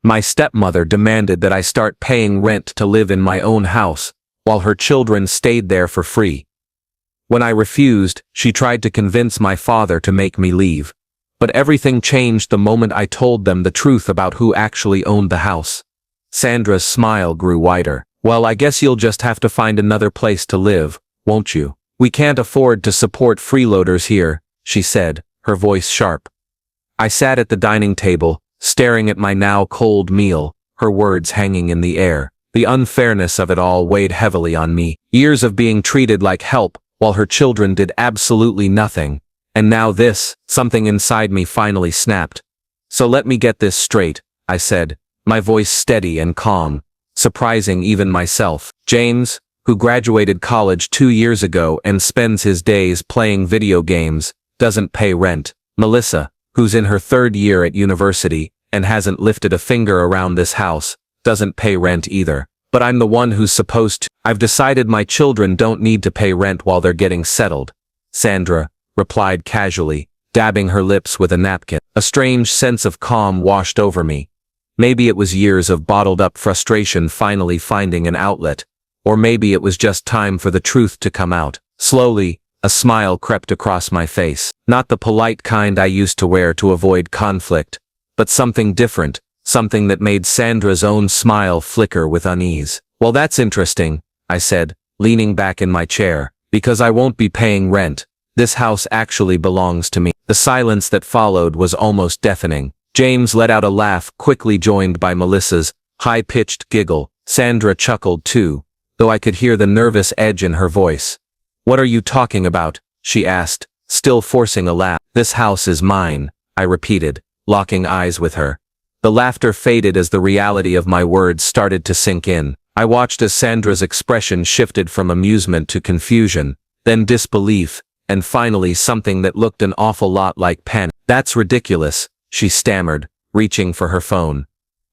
My stepmother demanded that I start paying rent to live in my own house, while her children stayed there for free. When I refused, she tried to convince my father to make me leave. But everything changed the moment I told them the truth about who actually owned the house. Sandra's smile grew wider. Well, I guess you'll just have to find another place to live, won't you? We can't afford to support freeloaders here, she said, her voice sharp. I sat at the dining table, staring at my now cold meal, her words hanging in the air. The unfairness of it all weighed heavily on me. Years of being treated like help, while her children did absolutely nothing. And now this, something inside me finally snapped. So let me get this straight, I said, my voice steady and calm, surprising even myself. James, who graduated college 2 years ago and spends his days playing video games, doesn't pay rent. Melissa, who's in her 3rd year at university and hasn't lifted a finger around this house, doesn't pay rent either. But I'm the one who's supposed to. I've decided my children don't need to pay rent while they're getting settled, Sandra replied casually, dabbing her lips with a napkin. A strange sense of calm washed over me. Maybe it was years of bottled-up frustration finally finding an outlet, or maybe it was just time for the truth to come out. Slowly, a smile crept across my face. Not the polite kind I used to wear to avoid conflict, but something different, something that made Sandra's own smile flicker with unease. Well, that's interesting, I said, leaning back in my chair, because I won't be paying rent. This house actually belongs to me. The silence that followed was almost deafening. James let out a laugh, quickly joined by Melissa's high-pitched giggle. Sandra chuckled too, though I could hear the nervous edge in her voice. What are you talking about? She asked, still forcing a laugh. This house is mine, I repeated, locking eyes with her. The laughter faded as the reality of my words started to sink in. I watched as Sandra's expression shifted from amusement to confusion, then disbelief, and finally something that looked an awful lot like panic. That's ridiculous, she stammered, reaching for her phone.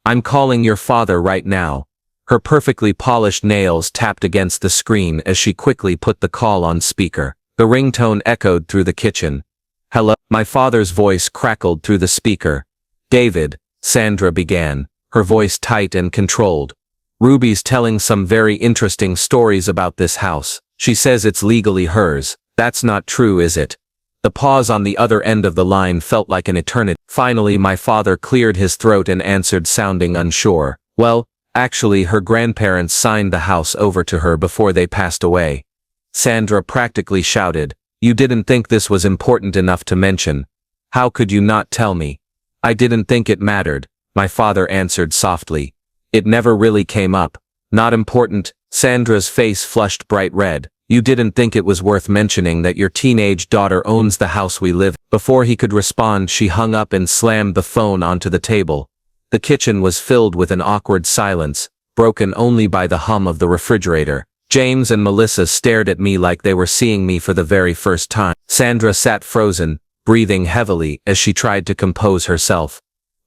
I'm calling your father right now. Her perfectly polished nails tapped against the screen as she quickly put the call on speaker. The ringtone echoed through the kitchen. Hello? My father's voice crackled through the speaker. David, Sandra began, her voice tight and controlled. Ruby's telling some very interesting stories about this house. She says it's legally hers. That's not true, is it? The pause on the other end of the line felt like an eternity. Finally, my father cleared his throat and answered, sounding unsure. Well, actually, her grandparents signed the house over to her before they passed away. Sandra practically shouted, You didn't think this was important enough to mention. How could you not tell me? I didn't think it mattered, my father answered softly. It never really came up. Not important. Sandra's face flushed bright red. You didn't think it was worth mentioning that your teenage daughter owns the house we live in. Before he could respond, she hung up and slammed the phone onto the table. The kitchen was filled with an awkward silence, broken only by the hum of the refrigerator. James and Melissa stared at me like they were seeing me for the very first time. Sandra sat frozen, breathing heavily as she tried to compose herself.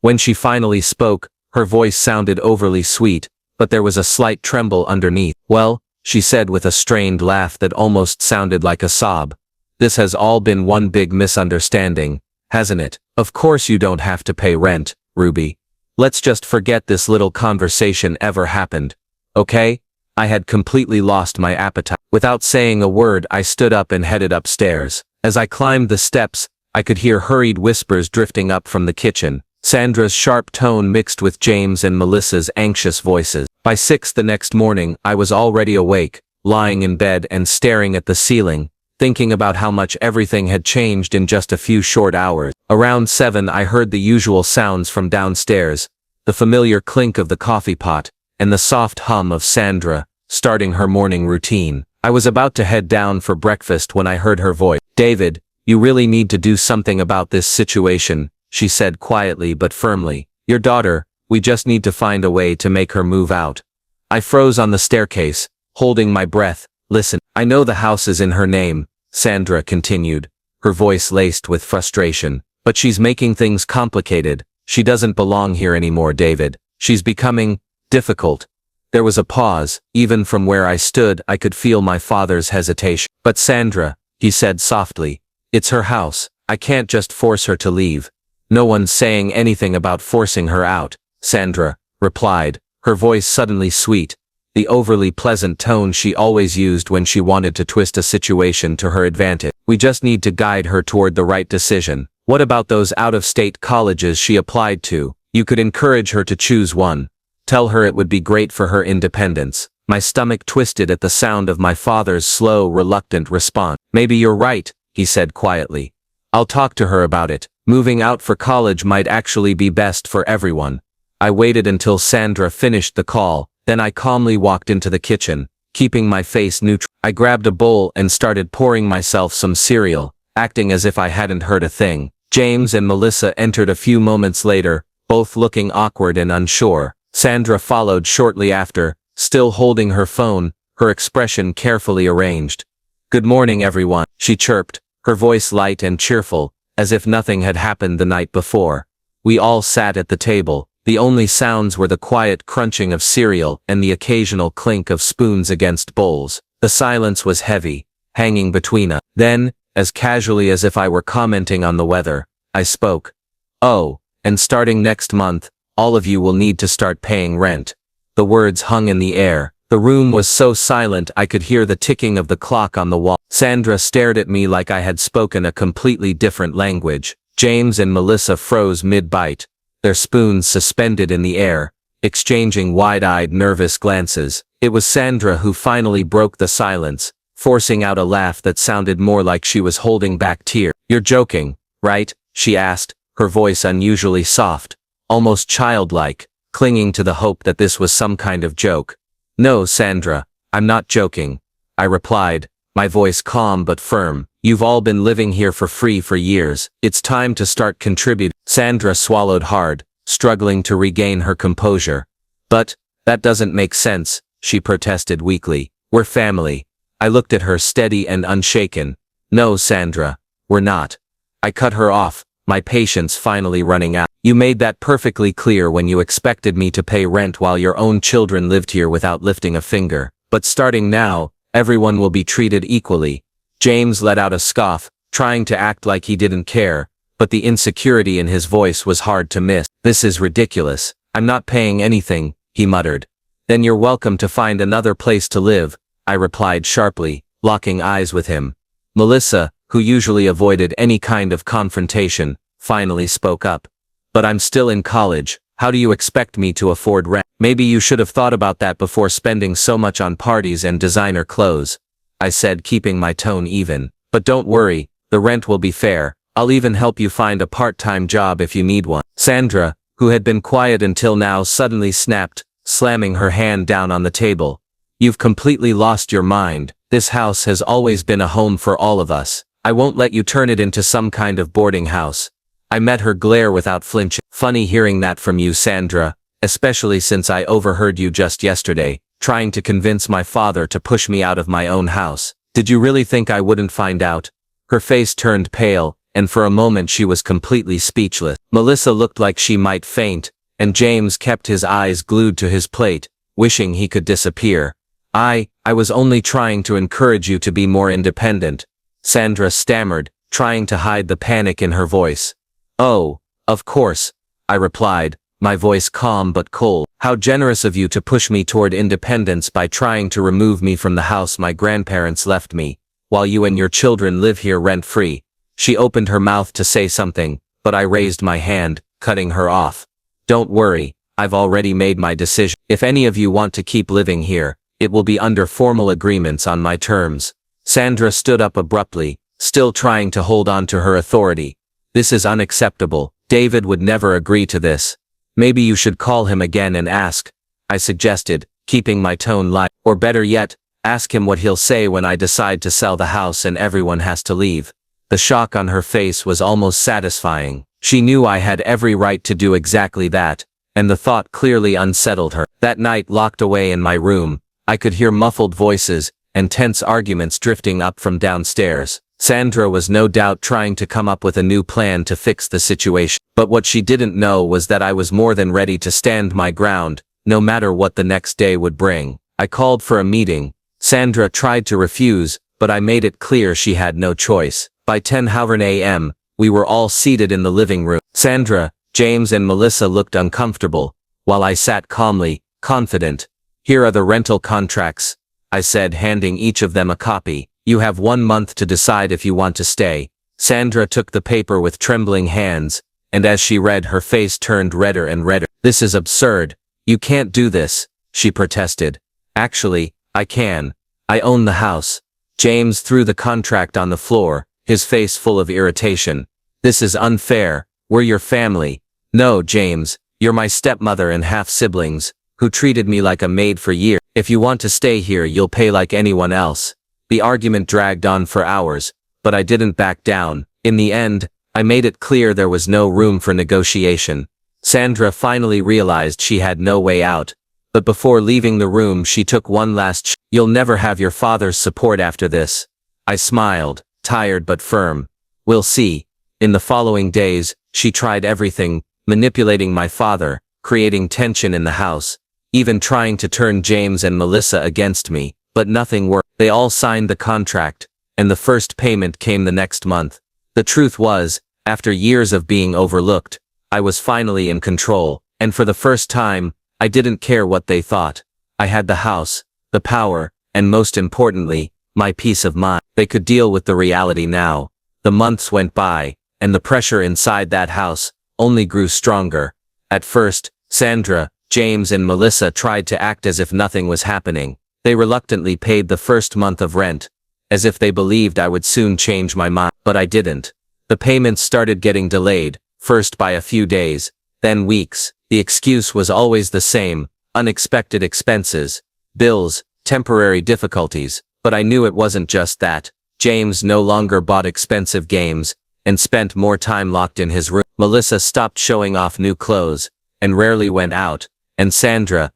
When she finally spoke, her voice sounded overly sweet, but there was a slight tremble underneath. Well, she said with a strained laugh that almost sounded like a sob. This has all been one big misunderstanding, hasn't it? Of course you don't have to pay rent, Ruby. Let's just forget this little conversation ever happened. Okay? I had completely lost my appetite. Without saying a word, I stood up and headed upstairs. As I climbed the steps, I could hear hurried whispers drifting up from the kitchen. Sandra's sharp tone mixed with James and Melissa's anxious voices. By 6 the next morning, I was already awake, lying in bed and staring at the ceiling, thinking about how much everything had changed in just a few short hours. Around 7 I heard the usual sounds from downstairs, the familiar clink of the coffee pot, and the soft hum of Sandra, starting her morning routine. I was about to head down for breakfast when I heard her voice. David, you really need to do something about this situation, she said quietly but firmly. Your daughter, we just need to find a way to make her move out. I froze on the staircase, holding my breath. Listen, I know the house is in her name, Sandra continued, her voice laced with frustration, but she's making things complicated. She doesn't belong here anymore, David. She's becoming difficult. There was a pause. Even from where I stood, I could feel my father's hesitation. But Sandra, he said softly, it's her house. I can't just force her to leave. No one's saying anything about forcing her out. Sandra replied, her voice suddenly sweet, the overly pleasant tone she always used when she wanted to twist a situation to her advantage. We just need to guide her toward the right decision. What about those out-of-state colleges she applied to? You could encourage her to choose one. Tell her it would be great for her independence. My stomach twisted at the sound of my father's slow, reluctant response. Maybe you're right, he said quietly. I'll talk to her about it. Moving out for college might actually be best for everyone. I waited until Sandra finished the call, then I calmly walked into the kitchen, keeping my face neutral. I grabbed a bowl and started pouring myself some cereal, acting as if I hadn't heard a thing. James and Melissa entered a few moments later, both looking awkward and unsure. Sandra followed shortly after, still holding her phone, her expression carefully arranged. Good morning, everyone, she chirped, her voice light and cheerful, as if nothing had happened the night before. We all sat at the table. The only sounds were the quiet crunching of cereal and the occasional clink of spoons against bowls. The silence was heavy, hanging between us. Then, as casually as if I were commenting on the weather, I spoke. Oh, and starting next month, all of you will need to start paying rent. The words hung in the air. The room was so silent I could hear the ticking of the clock on the wall. Sandra stared at me like I had spoken a completely different language. James and Melissa froze mid-bite, their spoons suspended in the air, exchanging wide-eyed, nervous glances. It was Sandra who finally broke the silence, forcing out a laugh that sounded more like she was holding back tears. You're joking, right? She asked, her voice unusually soft, almost childlike, clinging to the hope that this was some kind of joke. No, Sandra, I'm not joking, I replied, my voice calm but firm. You've all been living here for free for years. It's time to start contributing. Sandra swallowed hard, struggling to regain her composure. But, that doesn't make sense, she protested weakly. We're family. I looked at her steady and unshaken. No, Sandra, we're not. I cut her off, my patience finally running out. You made that perfectly clear when you expected me to pay rent while your own children lived here without lifting a finger. But starting now, everyone will be treated equally. James let out a scoff, trying to act like he didn't care, but the insecurity in his voice was hard to miss. This is ridiculous. I'm not paying anything, he muttered. Then you're welcome to find another place to live, I replied sharply, locking eyes with him. Melissa, who usually avoided any kind of confrontation, finally spoke up. But I'm still in college. How do you expect me to afford rent? Maybe you should have thought about that before spending so much on parties and designer clothes, I said, keeping my tone even. But don't worry, the rent will be fair. I'll even help you find a part-time job if you need one. Sandra, who had been quiet until now, suddenly snapped, slamming her hand down on the table. You've completely lost your mind. This house has always been a home for all of us. I won't let you turn it into some kind of boarding house. I met her glare without flinching. Funny hearing that from you, Sandra, especially since I overheard you just yesterday, trying to convince my father to push me out of my own house. Did you really think I wouldn't find out? Her face turned pale, and for a moment she was completely speechless. Melissa looked like she might faint, and James kept his eyes glued to his plate, wishing he could disappear. I was only trying to encourage you to be more independent, Sandra stammered, trying to hide the panic in her voice. Oh, of course, I replied, my voice calm but cold. How generous of you to push me toward independence by trying to remove me from the house my grandparents left me, while you and your children live here rent-free. She opened her mouth to say something, but I raised my hand, cutting her off. Don't worry, I've already made my decision. If any of you want to keep living here, it will be under formal agreements on my terms. Sandra stood up abruptly, still trying to hold on to her authority. This is unacceptable. David would never agree to this. Maybe you should call him again and ask, I suggested, keeping my tone light. Or better yet, ask him what he'll say when I decide to sell the house and everyone has to leave. The shock on her face was almost satisfying. She knew I had every right to do exactly that, and the thought clearly unsettled her. That night, locked away in my room, I could hear muffled voices and tense arguments drifting up from downstairs. Sandra was no doubt trying to come up with a new plan to fix the situation. But what she didn't know was that I was more than ready to stand my ground, no matter what the next day would bring. I called for a meeting. Sandra tried to refuse, but I made it clear she had no choice. By 10 a.m., we were all seated in the living room. Sandra, James and Melissa looked uncomfortable, while I sat calmly, confident. "Here are the rental contracts," I said, handing each of them a copy. "You have 1 month to decide if you want to stay." Sandra took the paper with trembling hands, and as she read, her face turned redder and redder. "This is absurd. You can't do this," she protested. "Actually, I can. I own the house." James threw the contract on the floor, his face full of irritation. "This is unfair. We're your family." "No, James, you're my stepmother and half-siblings, who treated me like a maid for years. If you want to stay here, you'll pay like anyone else." The argument dragged on for hours, but I didn't back down. In the end, I made it clear there was no room for negotiation. Sandra finally realized she had no way out, but before leaving the room she took one last "You'll never have your father's support after this." I smiled, tired but firm. "We'll see." In the following days, she tried everything, manipulating my father, creating tension in the house, even trying to turn James and Melissa against me, but nothing worked. They all signed the contract, and the first payment came the next month. The truth was, after years of being overlooked, I was finally in control, and for the first time, I didn't care what they thought. I had the house, the power, and most importantly, my peace of mind. They could deal with the reality now. The months went by, and the pressure inside that house only grew stronger. At first, Sandra, James and Melissa tried to act as if nothing was happening. They reluctantly paid the first month of rent, as if they believed I would soon change my mind, but I didn't. The payments started getting delayed, first by a few days, then weeks. The excuse was always the same: unexpected expenses, bills, temporary difficulties, but I knew it wasn't just that. James no longer bought expensive games, and spent more time locked in his room. Melissa stopped showing off new clothes, and rarely went out, and Sandra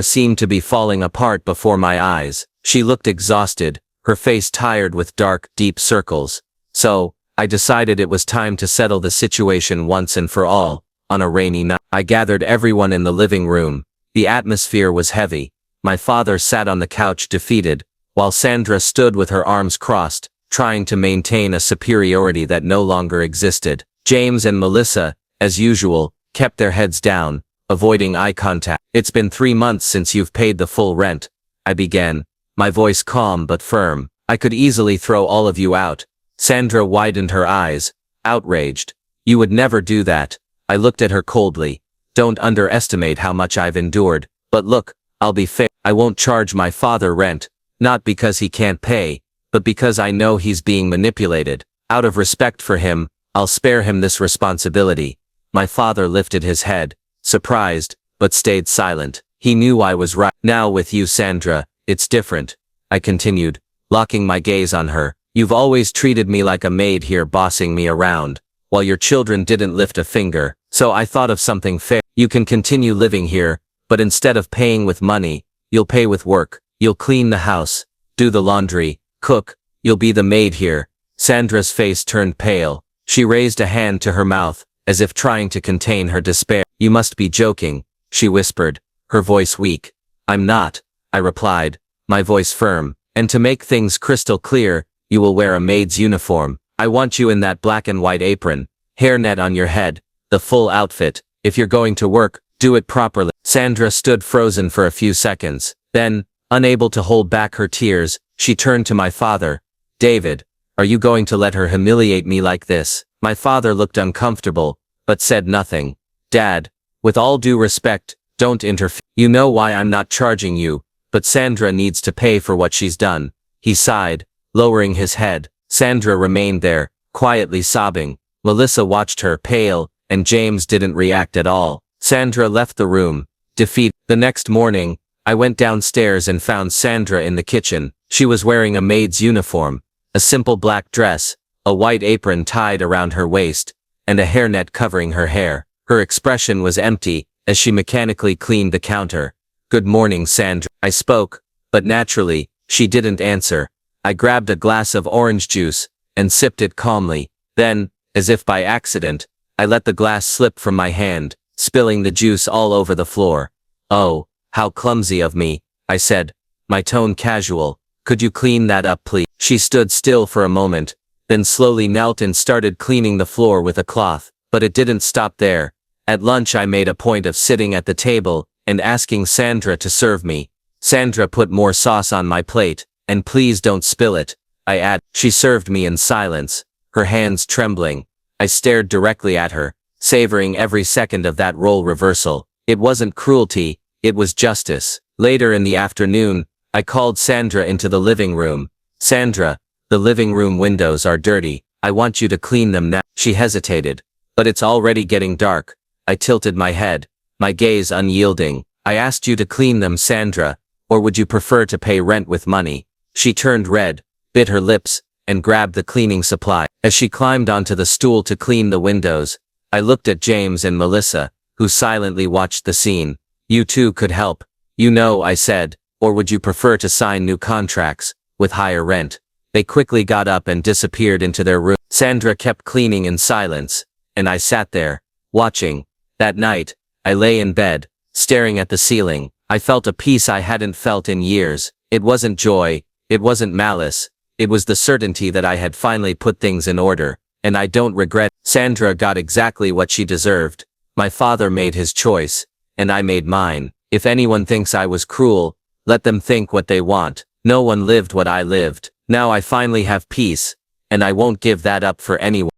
seemed to be falling apart before my eyes. She looked exhausted, her face tired with dark, deep circles. So, I decided it was time to settle the situation once and for all. On a rainy night, I gathered everyone in the living room. The atmosphere was heavy. My father sat on the couch defeated, while Sandra stood with her arms crossed, trying to maintain a superiority that no longer existed. James and Melissa, as usual, kept their heads down, avoiding eye contact. "It's been 3 months since you've paid the full rent," I began, my voice calm but firm. "I could easily throw all of you out." Sandra widened her eyes, outraged. "You would never do that." I looked at her coldly. "Don't underestimate how much I've endured. But look, I'll be fair. I won't charge my father rent, not because he can't pay, but because I know he's being manipulated. Out of respect for him, I'll spare him this responsibility." My father lifted his head, surprised, but stayed silent. He knew I was right. "Now with you, Sandra, it's different," I continued, locking my gaze on her. "You've always treated me like a maid here, bossing me around, while your children didn't lift a finger. So I thought of something fair. You can continue living here, but instead of paying with money, you'll pay with work. You'll clean the house, do the laundry, cook. You'll be the maid here." Sandra's face turned pale. She raised a hand to her mouth, as if trying to contain her despair. "You must be joking," she whispered, her voice weak. "I'm not," I replied, my voice firm. "And to make things crystal clear, you will wear a maid's uniform. I want you in that black and white apron, hairnet on your head, the full outfit. If you're going to work, do it properly." Sandra stood frozen for a few seconds. Then, unable to hold back her tears, she turned to my father. "David, are you going to let her humiliate me like this?" My father looked uncomfortable, but said nothing. "Dad, with all due respect, don't interfere. You know why I'm not charging you, but Sandra needs to pay for what she's done." He sighed, lowering his head. Sandra remained there, quietly sobbing. Melissa watched her, pale, and James didn't react at all. Sandra left the room, defeated. The next morning, I went downstairs and found Sandra in the kitchen. She was wearing a maid's uniform, a simple black dress, a white apron tied around her waist, and a hairnet covering her hair. Her expression was empty, as she mechanically cleaned the counter. "Good morning, Sandra." I spoke, but naturally, she didn't answer. I grabbed a glass of orange juice, and sipped it calmly. Then, as if by accident, I let the glass slip from my hand, spilling the juice all over the floor. "Oh, how clumsy of me," I said, my tone casual. "Could you clean that up, please?" She stood still for a moment, then slowly knelt and started cleaning the floor with a cloth. But it didn't stop there. At lunch I made a point of sitting at the table and asking Sandra to serve me. Sandra put more sauce on my plate, and please don't spill it, I added. She served me in silence, her hands trembling. I stared directly at her, savoring every second of that role reversal. It wasn't cruelty, it was justice. Later in the afternoon, I called Sandra into the living room. Sandra, the living room windows are dirty. I want you to clean them now. She hesitated. But it's already getting dark. I tilted my head, my gaze unyielding. I asked you to clean them, Sandra, or would you prefer to pay rent with money? She turned red, bit her lips, and grabbed the cleaning supply. As she climbed onto the stool to clean the windows, I looked at James and Melissa, who silently watched the scene. You two could help. You know, I said, or would you prefer to sign new contracts, with higher rent? They quickly got up and disappeared into their room. Sandra kept cleaning in silence, and I sat there, watching. That night, I lay in bed, staring at the ceiling. I felt a peace I hadn't felt in years. It wasn't joy, it wasn't malice, it was the certainty that I had finally put things in order, and I don't regret. Sandra got exactly what she deserved. My father made his choice, and I made mine. If anyone thinks I was cruel, let them think what they want. No one lived what I lived. Now I finally have peace, and I won't give that up for anyone.